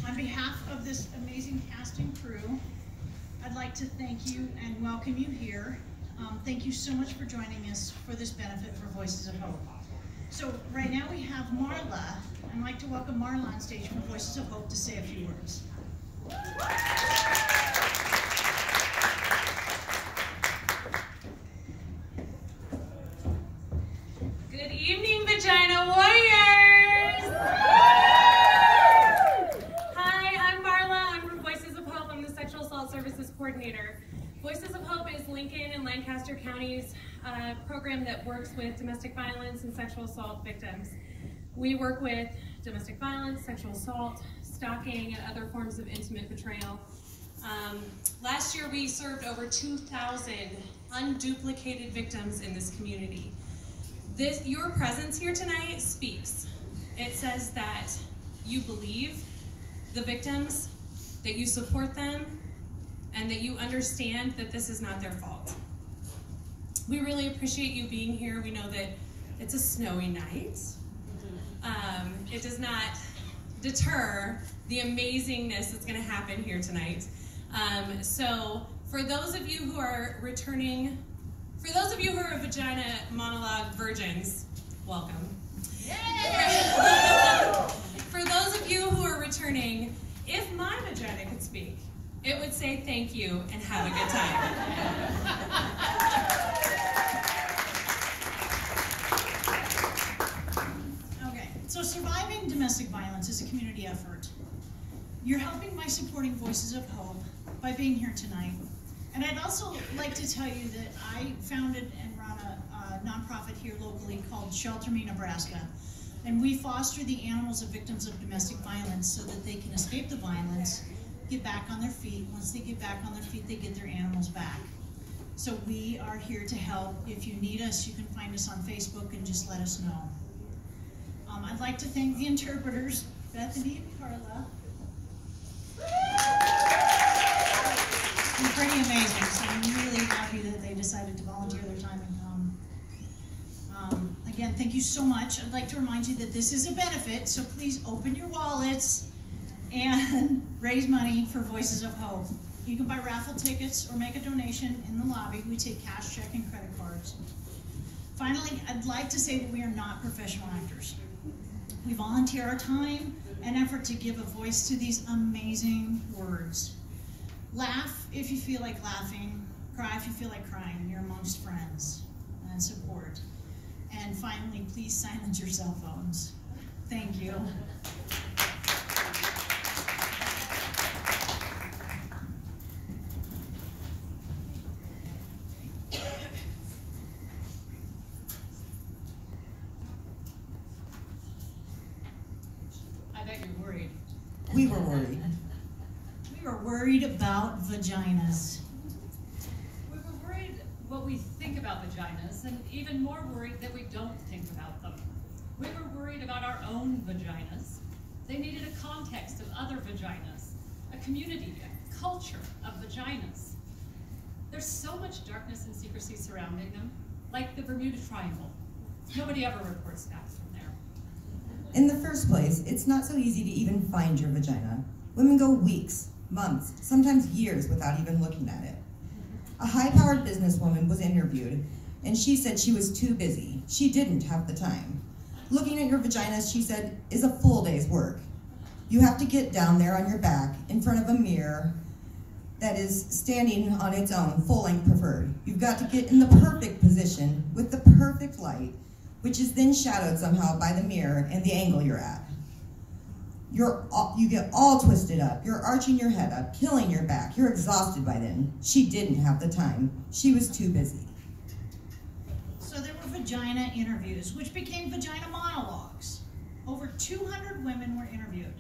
On behalf of this amazing cast and crew, I'd like to thank you and welcome you here. Thank you so much for joining us for this benefit for Voices of Hope. So right now we have Marla. I'd like to welcome Marla on stage from Voices of Hope to say a few words. Good evening, Vagina Warriors! Hi, I'm Marla. I'm from Voices of Hope. I'm the Sexual Assault Services Coordinator. Voices of Hope is Lincoln and Lancaster County's program that works with domestic violence and sexual assault victims. We work with domestic violence, sexual assault, stalking, and other forms of intimate betrayal. Last year we served over 2,000 unduplicated victims in this community. Your presence here tonight speaks. It says that you believe the victims, that you support them, and that you understand that this is not their fault. We really appreciate you being here. We know that it's a snowy night. It does not deter the amazingness that's going to happen here tonight. So for those of you who are returning, for those of you who are Vagina Monologue virgins, welcome. For those of you who are returning, if my vagina could speak, it would say thank you and have a good time. Okay, so surviving domestic violence is a community effort. You're helping by supporting Voices of Hope by being here tonight. And I'd also like to tell you that I founded and run a nonprofit here locally called Shelter Me, Nebraska. And we foster the animals of victims of domestic violence so that they can escape the violence, get back on their feet. Once they get back on their feet, they get their animals back. So we are here to help. If you need us, you can find us on Facebook and just let us know. I'd like to thank the interpreters, Bethany and Carla. They're pretty amazing, so I'm really happy that they decided to volunteer their time and come. Again, thank you so much. I'd like to remind you that this is a benefit, so please open your wallets and raise money for Voices of Hope. You can buy raffle tickets or make a donation in the lobby. We take cash, check, and credit cards. Finally, I'd like to say that we are not professional actors. We volunteer our time and effort to give a voice to these amazing words. Laugh if you feel like laughing, cry if you feel like crying. You're amongst friends and support. And finally, please silence your cell phones. Thank you. I bet you're worried. We were worried. We were worried about vaginas. We were worried what we think about vaginas, and even more worried that we don't think about them. We were worried about our own vaginas. They needed a context of other vaginas, a community, a culture of vaginas. There's so much darkness and secrecy surrounding them, like the Bermuda Triangle. Nobody ever reports back from there. In the first place, it's not so easy to even find your vagina. Women go weeks, months, sometimes years without even looking at it. A high-powered businesswoman was interviewed, and she said she was too busy. She didn't have the time. Looking at your vagina, she said, is a full day's work. You have to get down there on your back in front of a mirror that is standing on its own, full-length preferred. You've got to get in the perfect position with the perfect light, which is then shadowed somehow by the mirror and the angle you're at. You get all twisted up. You're arching your head up, killing your back. You're exhausted by then. She didn't have the time. She was too busy. So there were vagina interviews, which became Vagina Monologues. Over 200 women were interviewed.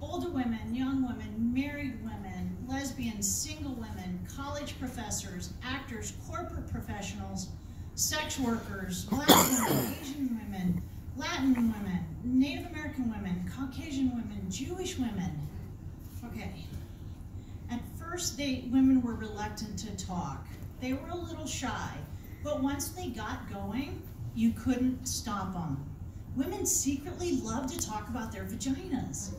Older women, young women, married women, lesbians, single women, college professors, actors, corporate professionals, sex workers, Black women, Asian women, Latin women, Native American women, Caucasian women, Jewish women. Okay. At first, women were reluctant to talk. They were a little shy, but once they got going, you couldn't stop them. women secretly love to talk about their vaginas.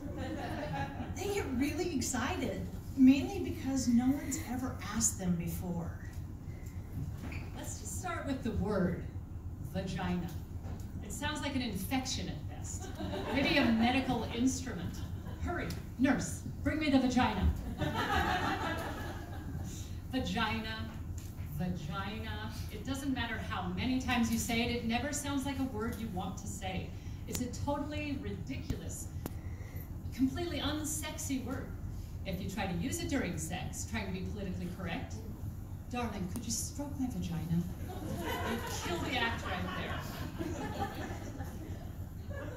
They get really excited, mainly because no one's ever asked them before. Let's just start with the word, vagina. It sounds like an infection at best. Maybe a medical instrument. Hurry, nurse, bring me the vagina. Vagina, vagina. It doesn't matter how many times you say it, it never sounds like a word you want to say. It's a totally ridiculous, completely unsexy word. If you try to use it during sex, trying to be politically correct, darling, could you stroke my vagina? You kill the act right there.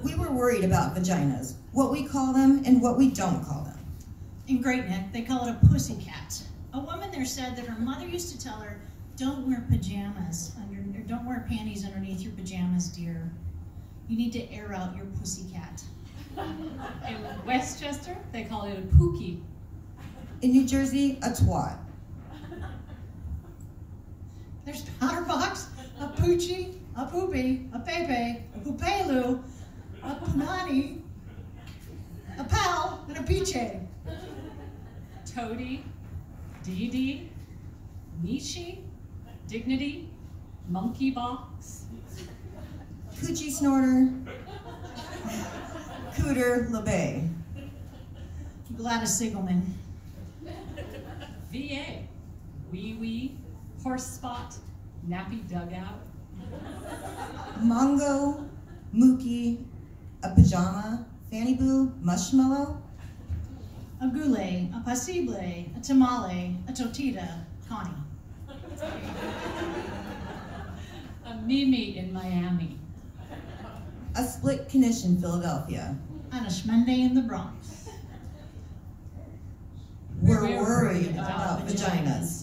We were worried about vaginas, what we call them and what we don't call them. In Great Neck, they call it a pussycat. A woman there said that her mother used to tell her, don't wear pajamas, or don't wear panties underneath your pajamas, dear. You need to air out your pussycat. In Westchester, they call it a pookie. In New Jersey, a twat. There's powder box, a poochie, a poopy, a pepe, a poopelu, a punani, a pal, and a peachy. Toady, Dee, Nishi, Dignity, Monkey Box, Coochie snorter, cooter, labay. Gladys Siegelman. VA, Wee Wee, Horse Spot, Nappy Dugout, Mongo, Mookie, a pajama, fanny boo, mushmallow. A goulay, a pasible, a tamale, a tortita, Connie. a Mimi in Miami, A split knish in Philadelphia. And a schmende in the Bronx. We're worried about vaginas.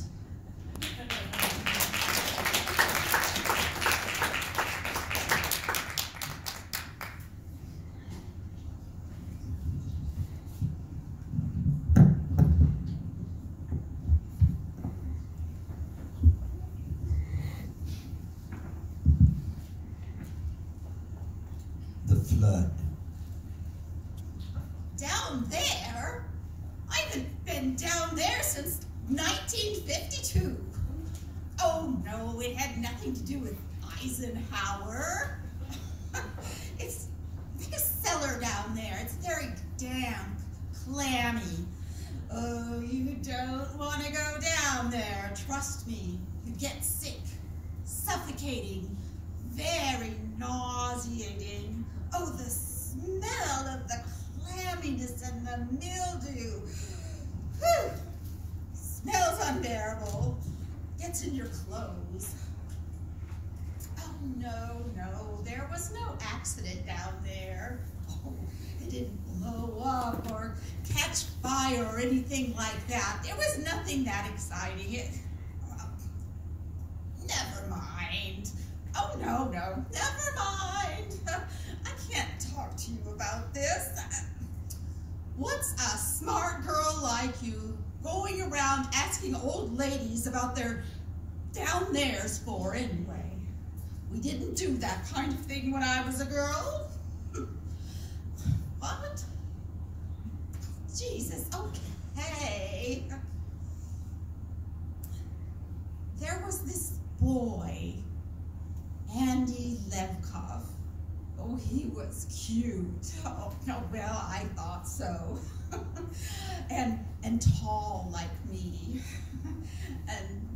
The flood. Down there? I haven't been down there since 1952. Oh no, it had nothing to do with Eisenhower. It's like a cellar down there. It's very damp, clammy. Oh, you don't want to go down there. Trust me, you get sick, suffocating, very nauseating. Oh, the smell of the clamminess and the mildew. Whew. Smells unbearable. Gets in your clothes. Oh, no, there was no accident down there. Oh, it didn't blow up or catch fire or anything like that. There was nothing that exciting. Never mind. Oh, no, never mind. I can't talk to you about this. What's a smart girl like you going around asking old ladies about their down there's for anyway? We didn't do that kind of thing when I was a girl. What? Jesus, okay. There was this boy, Andy Levkov. Oh, he was cute. Oh, no, well, I thought so. and tall like me. And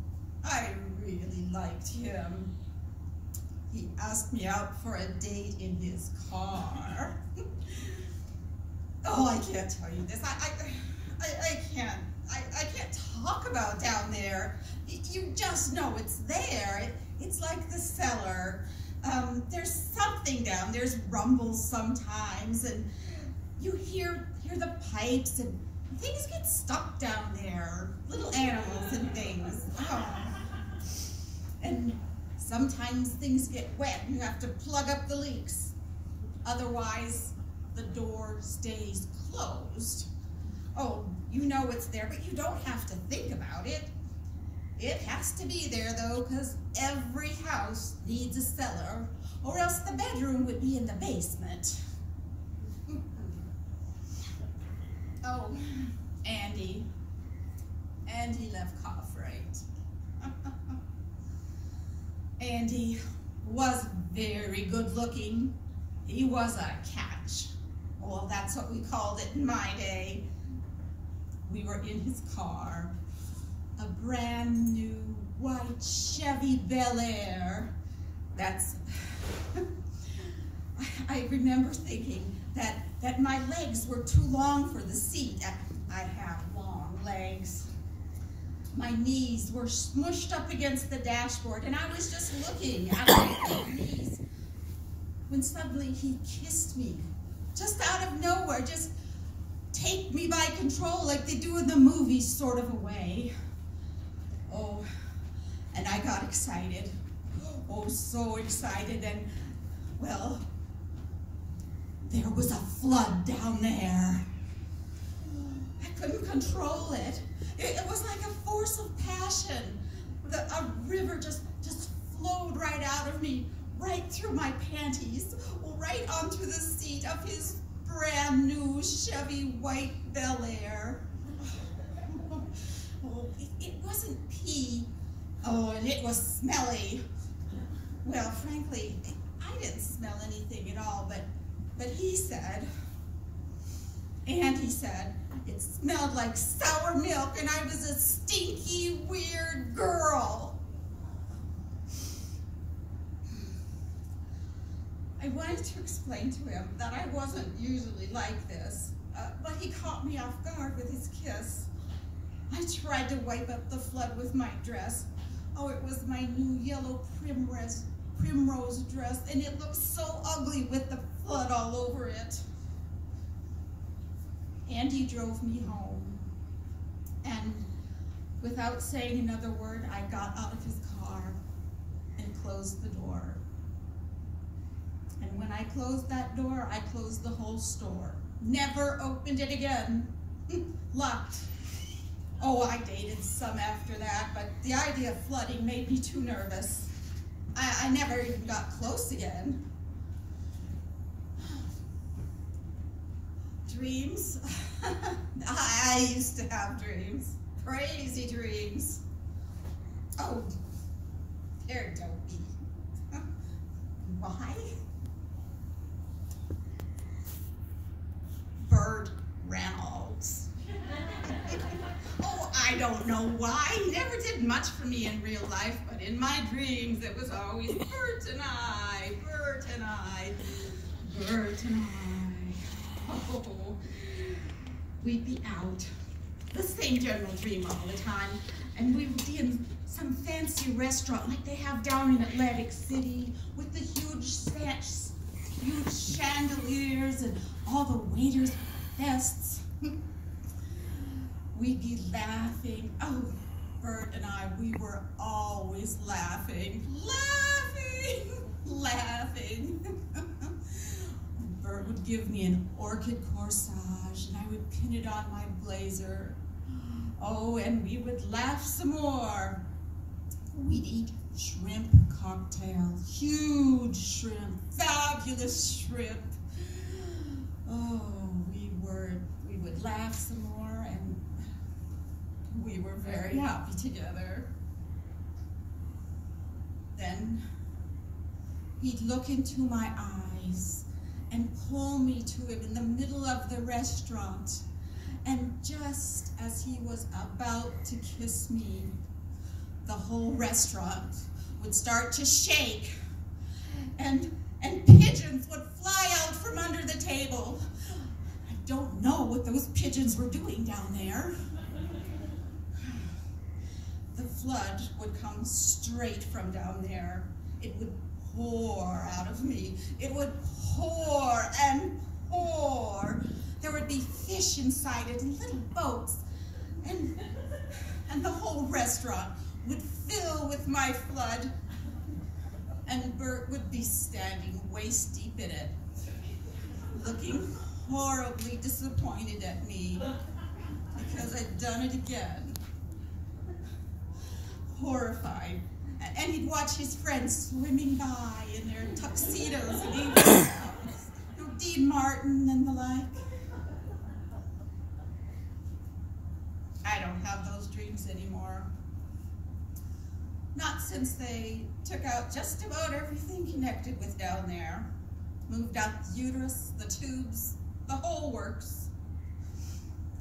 I really liked him. He asked me out for a date in his car. Oh, I can't tell you this. I can't talk about down there. You just know it's there. It's like the cellar. There's something down. There's rumbles sometimes, and you hear the pipes, and things get stuck down there. Little animals and things. Oh. And sometimes things get wet, and you have to plug up the leaks. Otherwise, the door stays closed. Oh, you know it's there, but you don't have to think about it. It has to be there, though, because every house needs a cellar, or else the bedroom would be in the basement. Oh, Andy left right. Andy was very good looking. He was a catch. Well, that's what we called it in my day. We were in his car, a brand new white Chevy Bel Air. I remember thinking that my legs were too long for the seat. I have long legs. My knees were smushed up against the dashboard, and I was just looking at my knees when suddenly he kissed me, just out of nowhere, just take me by control like they do in the movies sort of a way. Oh, and I got excited. Oh, so excited, and well, there was a flood down there. I couldn't control it. It was like a force of passion. A river just flowed right out of me, right through my panties, right onto the seat of his brand new Chevy white Bel Air. Oh, it wasn't pee. Oh, and it was smelly. Well, frankly, I didn't smell anything at all, but he said, it smelled like sour milk and I was a stinky, weird girl. I wanted to explain to him that I wasn't usually like this, but he caught me off guard with his kiss. I tried to wipe up the flood with my dress. Oh, it was my new yellow primrose dress, and it looked so ugly with the flood all over it. Andy drove me home, and without saying another word, I got out of his car and closed the door. And when I closed that door, I closed the whole store. Never opened it again. Locked. Oh, I dated some after that, but the idea of flooding made me too nervous. I never even got close again. Dreams? I used to have dreams. Crazy dreams. Oh, they're dopey. Why? Burt Reynolds. Oh, I don't know why. He never did much for me in real life, but in my dreams it was always Burt and I, Burt and I, Burt and I. Oh, we'd be out, the same general dream all the time, and we would be in some fancy restaurant like they have down in Atlantic City with the huge chandeliers and all the waiters with vests. We'd be laughing. Oh, Burt and I, we were always laughing. Laughing. Burt would give me an orchid corsage and I would pin it on my blazer. Oh, and we would laugh some more. We'd eat shrimp cocktail, huge shrimp, fabulous shrimp. Oh, we would laugh some more, and we were very happy together. Then he'd look into my eyes and pull me to him in the middle of the restaurant. And just as he was about to kiss me, the whole restaurant would start to shake, and pigeons would fly out from under the table. I don't know what those pigeons were doing down there. The flood would come straight from down there. It would pour out of me. It would pour and pour. There would be fish inside it and little boats. And the whole restaurant would fill with my flood. And Burt would be standing waist deep in it, looking horribly disappointed at me because I'd done it again. Horrified And he'd watch his friends swimming by in their tuxedos and evening gowns. Dean Martin and the like. I don't have those dreams anymore. Not since they took out just about everything connected with down there. Moved out the uterus, the tubes, the whole works.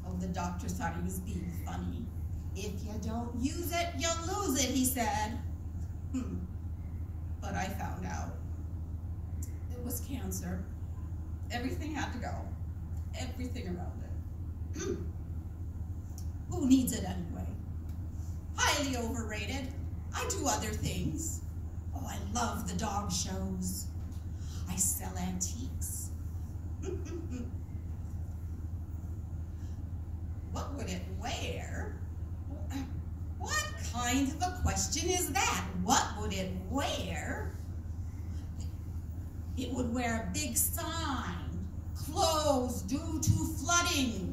Oh, the doctor thought he was being funny. If you don't use it, you'll lose it, he said. But I found out it was cancer. Everything had to go. Everything around it. Who needs it anyway? Highly overrated. I do other things. Oh, I love the dog shows. I sell antiques. What would it wear? What kind of a question is that? What would it wear? It would wear a big sign, closed due to flooding.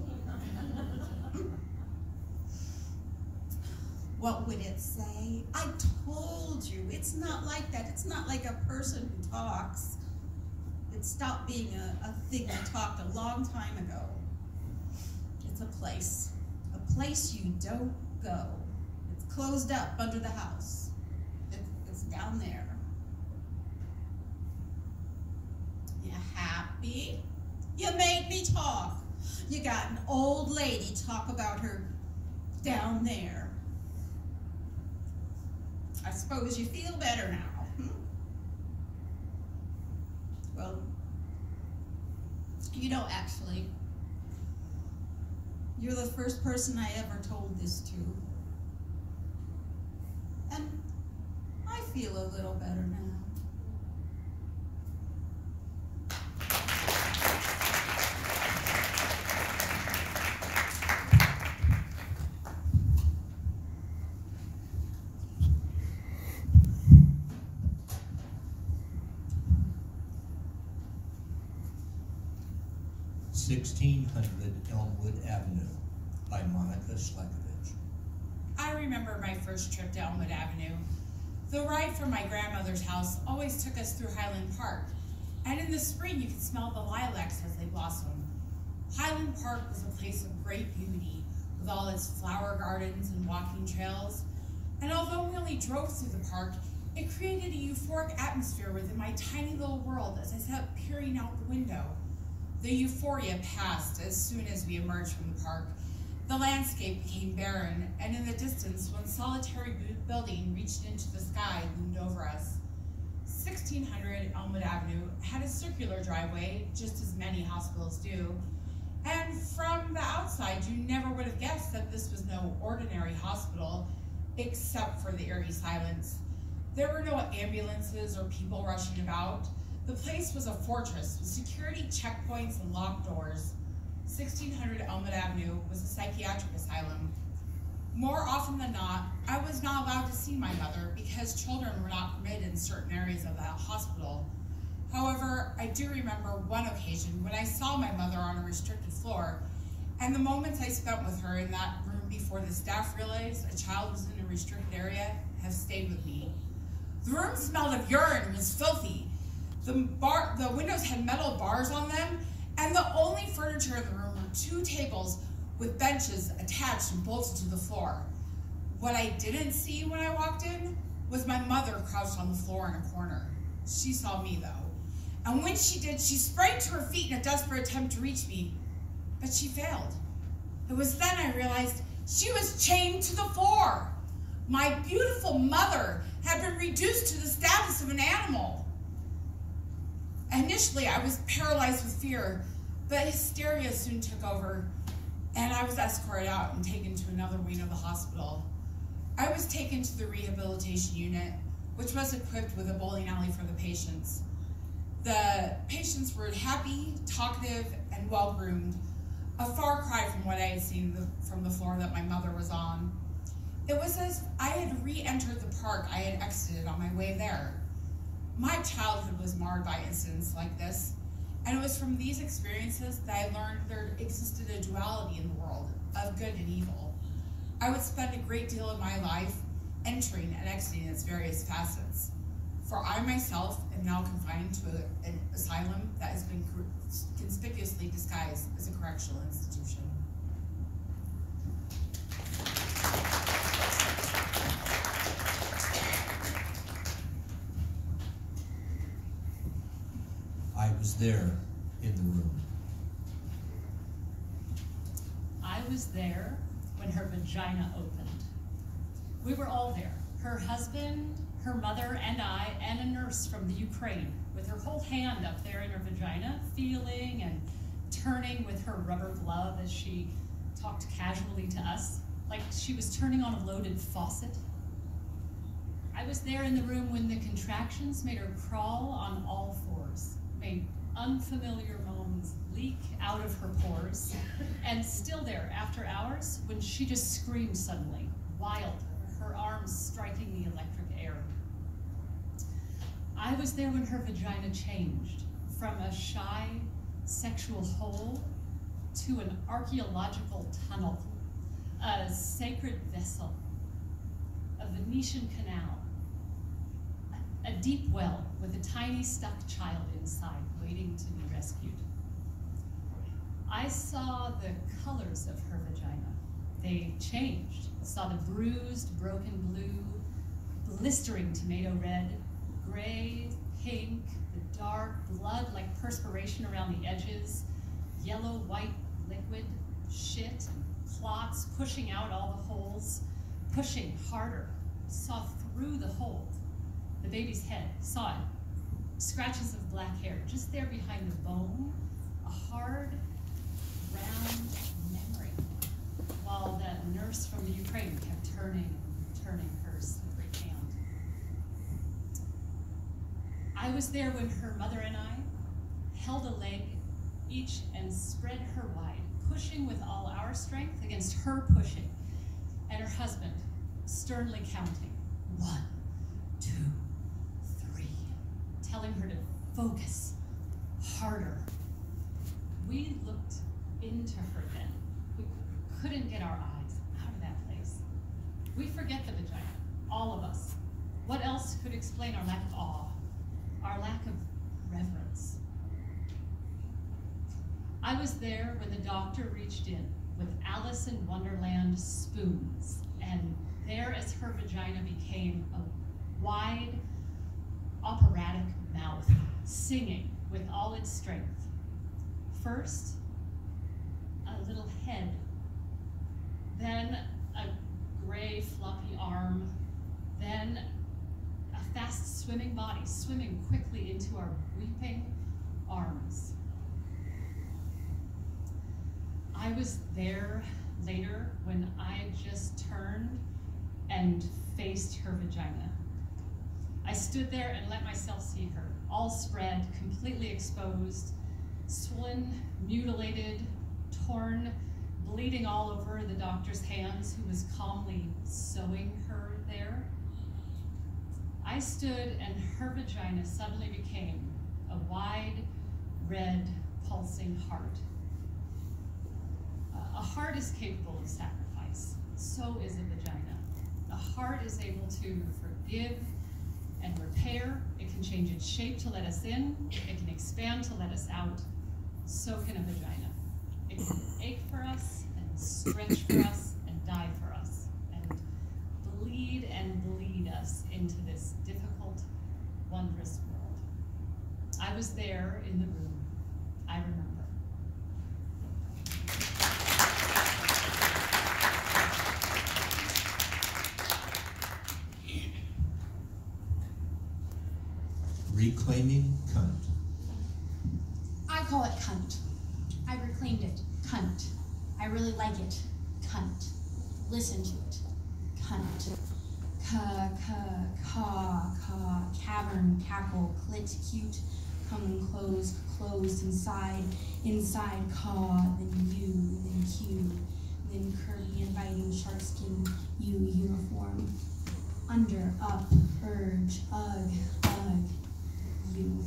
What would it say? I told you, it's not like that. It's not like a person who talks. It stopped being a thing that talked a long time ago. It's a place you don't go. It's closed up under the house. It's down there. You happy? You made me talk. You got an old lady talk about her down there. I suppose you feel better now. Well, you know, actually, you're the first person I ever told this to. And I feel a little better now. Elmwood Avenue by Monica Schlekovich. I remember my first trip to Elmwood Avenue. The ride from my grandmother's house always took us through Highland Park, and in the spring you could smell the lilacs as they blossom. Highland Park was a place of great beauty, with all its flower gardens and walking trails, and although we only drove through the park, it created a euphoric atmosphere within my tiny little world as I sat peering out the window. The euphoria passed as soon as we emerged from the park. The landscape became barren, and in the distance, one solitary building reached into the sky loomed over us. 1600 Elmwood Avenue had a circular driveway, just as many hospitals do, and from the outside, you never would have guessed that this was no ordinary hospital, except for the eerie silence. There were no ambulances or people rushing about. The place was a fortress with security checkpoints and locked doors. 1600 Elmwood Avenue was a psychiatric asylum. More often than not, I was not allowed to see my mother because children were not permitted in certain areas of the hospital. However, I do remember one occasion when I saw my mother on a restricted floor, and the moments I spent with her in that room before the staff realized a child was in a restricted area have stayed with me. The room smelled of urine and was filthy. The windows had metal bars on them, and the only furniture in the room were 2 tables with benches attached and bolted to the floor. What I didn't see when I walked in was my mother crouched on the floor in a corner. She saw me though, and when she did, she sprang to her feet in a desperate attempt to reach me, but she failed. It was then I realized she was chained to the floor. My beautiful mother had been reduced to the status of an animal. Initially, I was paralyzed with fear, but hysteria soon took over, and I was escorted out and taken to another wing of the hospital. I was taken to the rehabilitation unit, which was equipped with a bowling alley for the patients. The patients were happy, talkative, and well-groomed, a far cry from what I had seen from the floor that my mother was on. It was as I had re-entered the park I had exited on my way there. My childhood was marred by incidents like this, and it was from these experiences that I learned there existed a duality in the world of good and evil. I would spend a great deal of my life entering and exiting its various facets. For I myself am now confined to an asylum that has been conspicuously disguised as a correctional institution. I was there in the room. I was there when her vagina opened. We were all there. Her husband, her mother, and I, and a nurse from the Ukraine, with her whole hand up there in her vagina, feeling and turning with her rubber glove as she talked casually to us, like she was turning on a loaded faucet. I was there in the room when the contractions made her crawl on all fours, made unfamiliar moans leak out of her pores, and still there after hours when she just screamed suddenly, wild, her arms striking the electric air. I was there when her vagina changed from a shy sexual hole to an archaeological tunnel, a sacred vessel, a Venetian canal, a deep well with a tiny stuck child inside waiting to be rescued. I saw the colors of her vagina. They changed. Saw the bruised, broken blue, blistering tomato red, gray, pink, the dark blood like perspiration around the edges, yellow, white liquid, shit and clots pushing out all the holes, pushing harder. Saw through the hole the baby's head, saw it, scratches of black hair just there behind the bone, a hard, round memory, while that nurse from the Ukraine kept turning and turning her slippery hand. I was there when her mother and I held a leg each and spread her wide, pushing with all our strength against her pushing, and her husband sternly counting, 1, 2, 3, telling her to focus harder. We looked into her then. We couldn't get our eyes out of that place. We forget the vagina, all of us. What else could explain our lack of awe, our lack of reverence? I was there when the doctor reached in with Alice in Wonderland spoons, and there as her vagina became a wide, operatic mouth, singing with all its strength. First, a little head, then a gray floppy arm, then a fast swimming body, swimming quickly into our weeping arms. I was there later when I just turned and faced her vagina. I stood there and let myself see her, all spread, completely exposed, swollen, mutilated, torn, bleeding all over the doctor's hands, who was calmly sewing her there. I stood and her vagina suddenly became a wide, red, pulsing heart. A heart is capable of sacrifice. So is a vagina. A heart is able to forgive and repair. It can change its shape to let us in. It can expand to let us out. So can a vagina. It can ache for us and stretch for us and die for us and bleed us into this difficult, wondrous world. I was there in the room. I remember. Reclaiming cunt. I call it cunt. I reclaimed it. Cunt. I really like it. Cunt. Listen to it. Cunt. Caw, cavern, cackle, clit, cute, come and close, closed, inside, caw, then you, then cue, then curvy, inviting, shark skin, you, uniform, under, up, urge, ugh, you,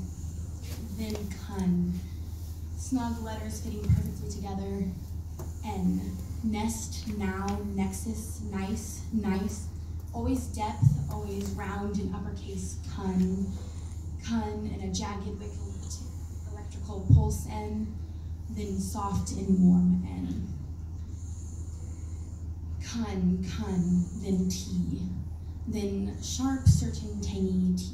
then cun, snug letters fitting perfectly together, N, nest, now, nexus, nice, Always depth, always round in uppercase kun, and a jagged wiggled electrical pulse N, then soft and warm N. Kun, then T, then sharp, certain, tangy T.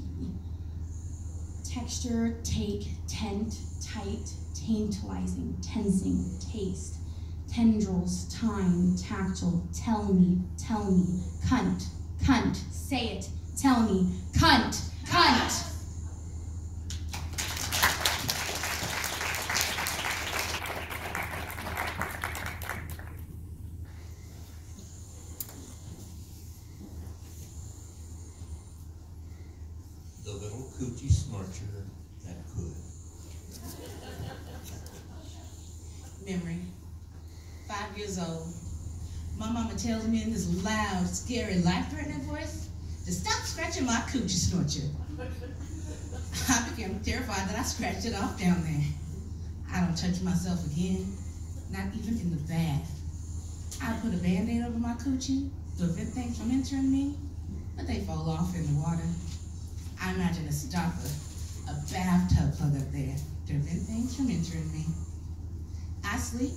Texture, take, tent, tight, tantalizing, tensing, taste, tendrils, time, tactile, tell me, cunt, say it, tell me, cunt. The little coochie snorcher that could. Memory. 5 years old. My mama tells me in this loud, scary, life-threatening voice to stop scratching my coochie snorcher. I became terrified that I scratched it off down there. I don't touch myself again, not even in the bath. I put a Band-Aid over my coochie to prevent things from entering me, but they fall off in the water. I imagine a stopper, a bathtub plug up there to prevent things from entering me. I sleep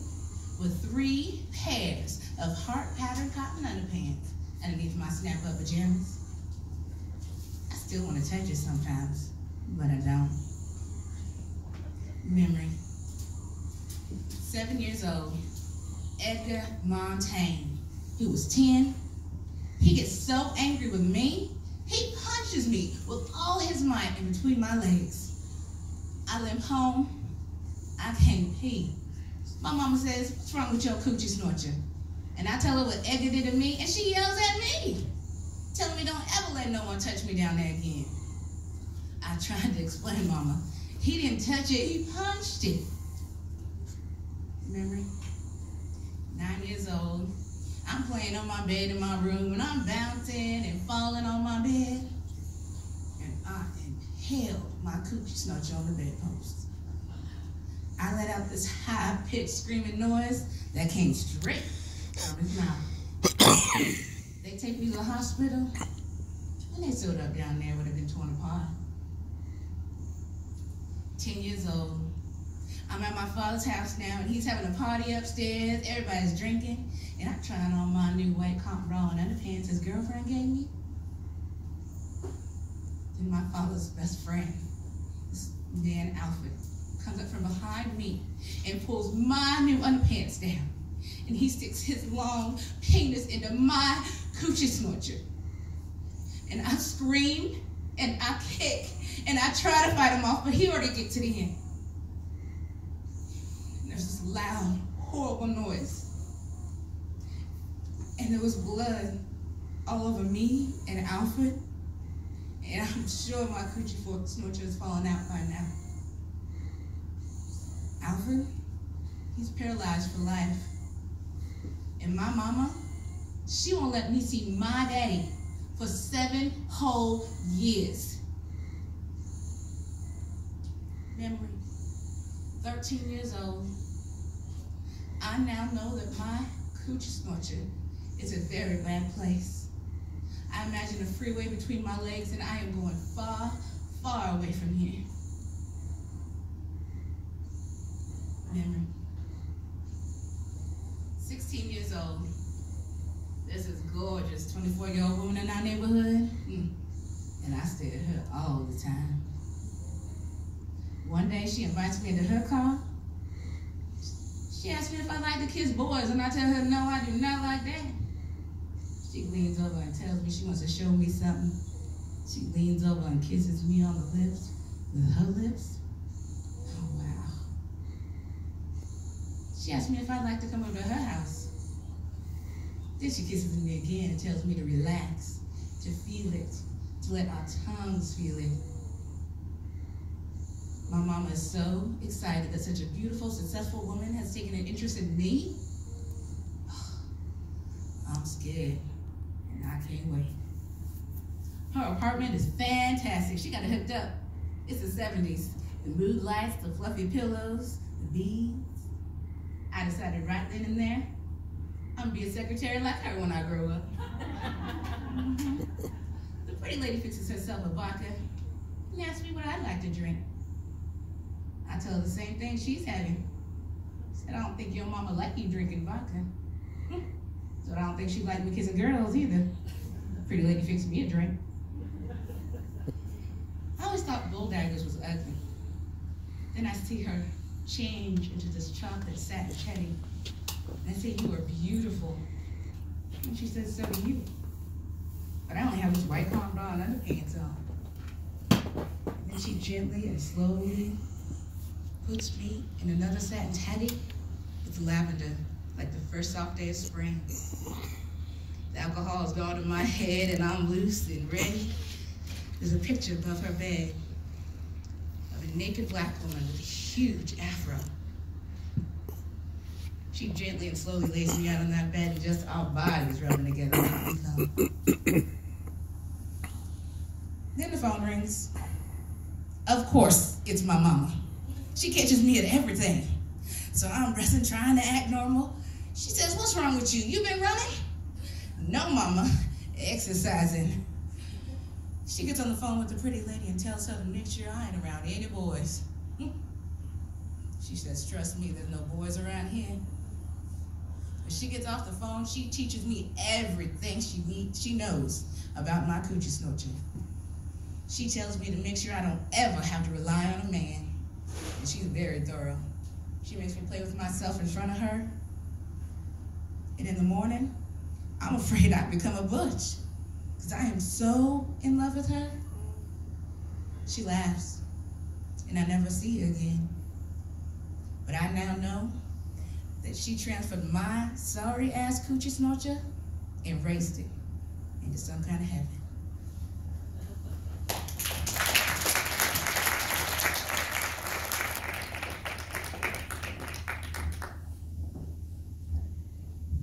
with 3 pairs of heart-patterned cotton underpants underneath my snap-up pajamas. I still want to touch it sometimes, but I don't. Memory. 7 years old, Edgar Montaigne, who was 10. He gets so angry with me, he punches me with all his might in between my legs. I limp home. I can't pee. My mama says, "What's wrong with your coochie snorcher?" And I tell her what Edgar did to me, and she yells at me, telling me don't ever let no one touch me down there again. I tried to explain, Mama. He didn't touch it, he punched it. Memory? 9 years old. I'm playing on my bed in my room, and I'm bouncing and falling on my bed. And I inhaled my coochie snorcher on the bedpost. I let out this high-pitched screaming noise that came straight from his mouth. They take me to the hospital, and they sewed up down there would have been torn apart. 10 years old. I'm at my father's house now, and he's having a party upstairs. Everybody's drinking, and I'm trying on my new white cotton bra and underpants his girlfriend gave me. Then my father's best friend, this man Alfred, comes up from behind me and pulls my new underpants down. And he sticks his long penis into my coochie snorcher. And I scream, and I kick, and I try to fight him off, but he already gets to the end. And there's this loud, horrible noise. And there was blood all over me and Alfred. And I'm sure my coochie snorcher has fallen out by now. Alfred, he's paralyzed for life. And my mama, she won't let me see my daddy for 7 whole years. Memory, 13 years old. I now know that my coochie snorcher is a very bad place. I imagine a freeway between my legs, and I am going far, far away from here. Memory. 16 years old. There's this gorgeous 24-year-old woman in our neighborhood, and I stare at her all the time. One day she invites me into her car. She asks me if I like to kiss boys, and I tell her, no, I do not like that. She leans over and tells me she wants to show me something. She leans over and kisses me on the lips with her lips. Oh, wow. She asked me if I'd like to come over to her house. Then she kisses me again and tells me to relax, to feel it, to let our tongues feel it. My mama is so excited that such a beautiful, successful woman has taken an interest in me. I'm scared, and I can't wait. Her apartment is fantastic. She got it hooked up. It's the 70s. The mood lights, the fluffy pillows, the beads. I decided right then and there, I'm gonna be a secretary like her when I grow up. The pretty lady fixes herself a vodka and asks me what I'd like to drink. I tell her the same thing she's having. Said, I don't think your mama like you drinking vodka. So I don't think she liked me kissing girls either. Pretty lady fixed me a drink. I always thought bulldaggers was ugly. Then I see her change into this chocolate satin chatty. And I say, you are beautiful. And she says, so do you. But I only have this white cotton bra and underpants on. And then she gently and slowly puts me in another satin teddy with lavender, like the first soft day of spring. The alcohol is gone to my head and I'm loose and ready. There's a picture above her bed of a naked black woman with a huge afro. She gently and slowly lays me out on that bed and just our bodies rubbing together like we come. Then the phone rings. Of course, it's my mama. She catches me at everything. So I'm wrestling, trying to act normal. She says, what's wrong with you? You been running? No, mama, exercising. She gets on the phone with the pretty lady and tells her to make sure I ain't around any boys. She says, trust me, there's no boys around here. When she gets off the phone, she teaches me everything she knows about my coochie snorching. She tells me to make sure I don't ever have to rely on a man. And she's very thorough. She makes me play with myself in front of her. And in the morning, I'm afraid I've become a butch because I am so in love with her. She laughs, and I never see her again. But I now know that she transferred my sorry-ass coochie snorcher and raised it into some kind of heaven.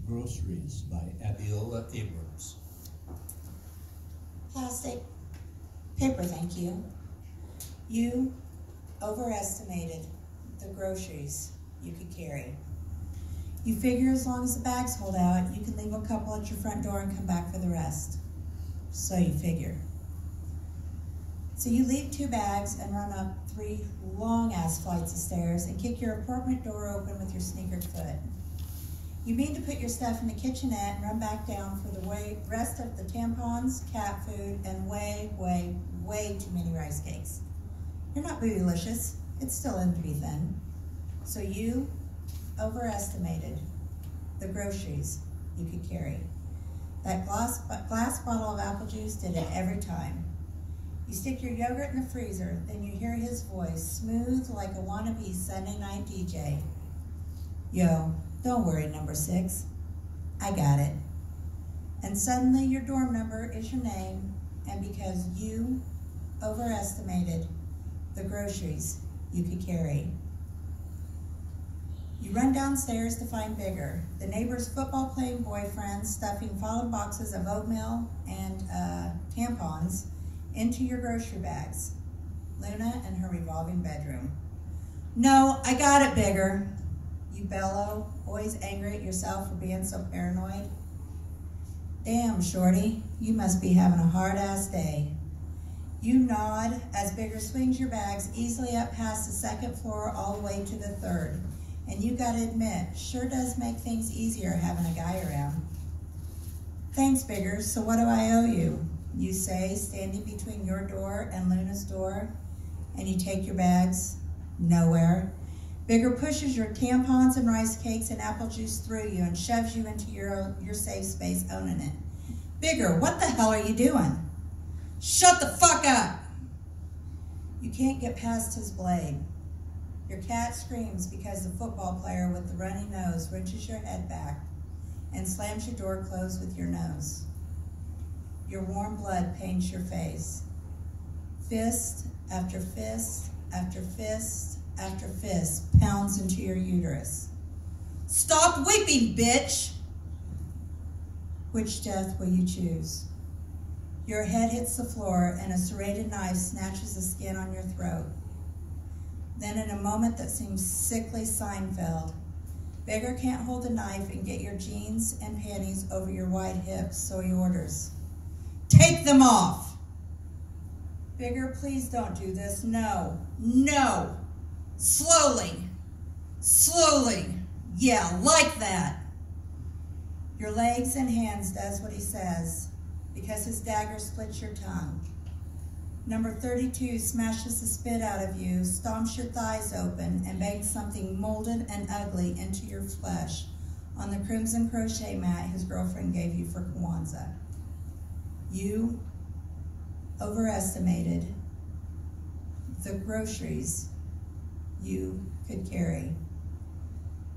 Groceries by Abiola Abrams. Plastic paper, thank you. You overestimated the groceries you could carry. You figure as long as the bags hold out, you can leave a couple at your front door and come back for the rest. So you figure. So you leave 2 bags and run up 3 long-ass flights of stairs and kick your apartment door open with your sneakered foot. You mean to put your stuff in the kitchenette and run back down for the rest of the tampons, cat food, and way too many rice cakes. You're not bootylicious. It's still in pretty thin. So you overestimated the groceries you could carry. That glass bottle of apple juice did it every time. You stick your yogurt in the freezer, then you hear his voice, smooth like a wannabe Sunday night DJ. Yo, don't worry, number 6. I got it. And suddenly your dorm number is your name, and because you overestimated the groceries you could carry. You run downstairs to find Bigger, the neighbor's football-playing boyfriend, stuffing fallen boxes of oatmeal and tampons into your grocery bags. Luna in her revolving bedroom. No, I got it, Bigger. You bellow, always angry at yourself for being so paranoid. Damn, shorty, you must be having a hard-ass day. You nod as Bigger swings your bags easily up past the 2nd floor all the way to the 3rd. And you gotta admit, sure does make things easier having a guy around. Thanks, Bigger, so what do I owe you? You say, standing between your door and Luna's door, and you take your bags nowhere. Bigger pushes your tampons and rice cakes and apple juice through you and shoves you into your safe space, owning it. Bigger, what the hell are you doing? Shut the fuck up! You can't get past his blade. Your cat screams because the football player with the runny nose wrenches your head back and slams your door closed with your nose. Your warm blood paints your face. Fist after fist after fist after fist pounds into your uterus. Stop weeping, bitch! Which death will you choose? Your head hits the floor and a serrated knife snatches the skin on your throat. Then in a moment that seems sickly Seinfeld, Bigger can't hold a knife and get your jeans and panties over your wide hips, so he orders, "Take them off!" Bigger, please don't do this. No, no. Slowly, slowly. Yeah, like that. Your legs and hands does what he says, because his dagger splits your tongue. Number 32 smashes the spit out of you, stomps your thighs open, and bangs something molded and ugly into your flesh on the crimson crochet mat his girlfriend gave you for Kwanzaa. You overestimated the groceries you could carry.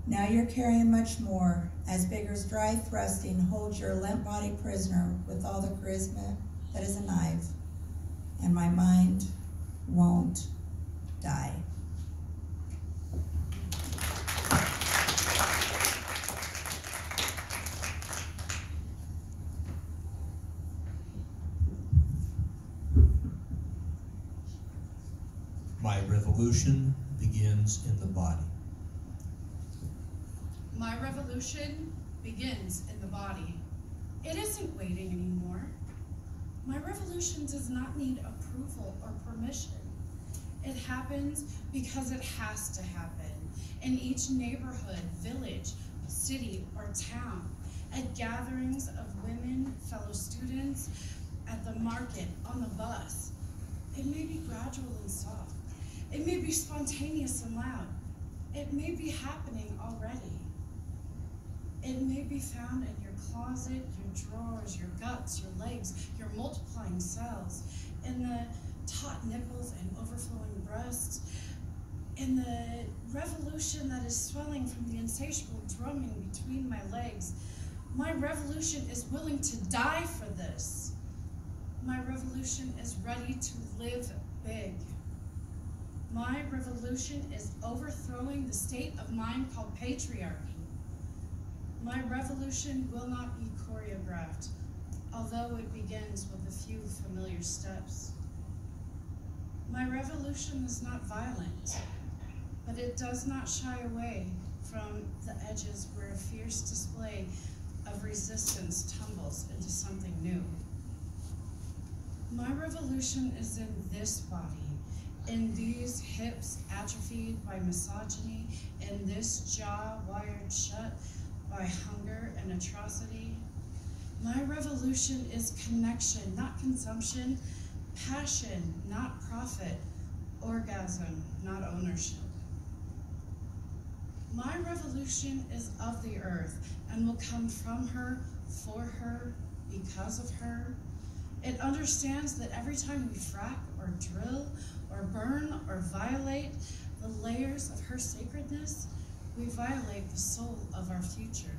Now you're carrying much more, as Bigger's dry thrusting holds your limp body prisoner with all the charisma that is a knife, and my mind won't die. My revolution begins in the body. My revolution begins in the body. It isn't waiting anymore. My revolution does not need approval or permission. It happens because it has to happen in each neighborhood, village, city, or town, at gatherings of women, fellow students, at the market, on the bus. It may be gradual and soft. It may be spontaneous and loud. It may be happening already. It may be found in your closet, your drawers, your guts, your legs, your multiplying cells, in the taut nipples and overflowing breasts, in the revolution that is swelling from the insatiable drumming between my legs. My revolution is willing to die for this. My revolution is ready to live big. My revolution is overthrowing the state of mind called patriarchy. My revolution will not be choreographed, although it begins with a few familiar steps. My revolution is not violent, but it does not shy away from the edges where a fierce display of resistance tumbles into something new. My revolution is in this body, in these hips atrophied by misogyny, in this jaw wired shut by hunger and atrocity. My revolution is connection, not consumption, passion, not profit, orgasm, not ownership. My revolution is of the earth and will come from her, for her, because of her. It understands that every time we frack or drill or burn or violate the layers of her sacredness, we violate the soul of our future.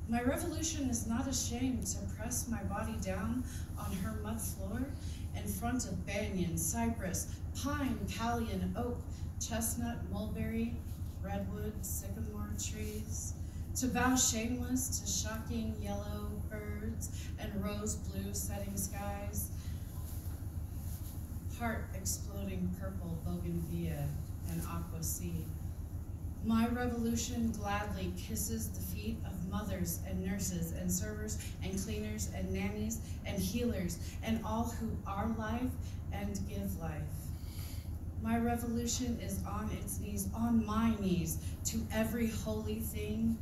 My revolution is not ashamed to press my body down on her mud floor in front of banyan, cypress, pine, pallion, oak, chestnut, mulberry, redwood, sycamore trees, to bow shameless to shocking yellow birds and rose blue setting skies, heart exploding purple bougainvillea and aqua sea. My revolution gladly kisses the feet of mothers and nurses and servers and cleaners and nannies and healers and all who are life and give life. My revolution is on its knees, on my knees, to every holy thing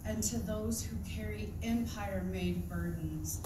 and to those who carry empire-made burdens.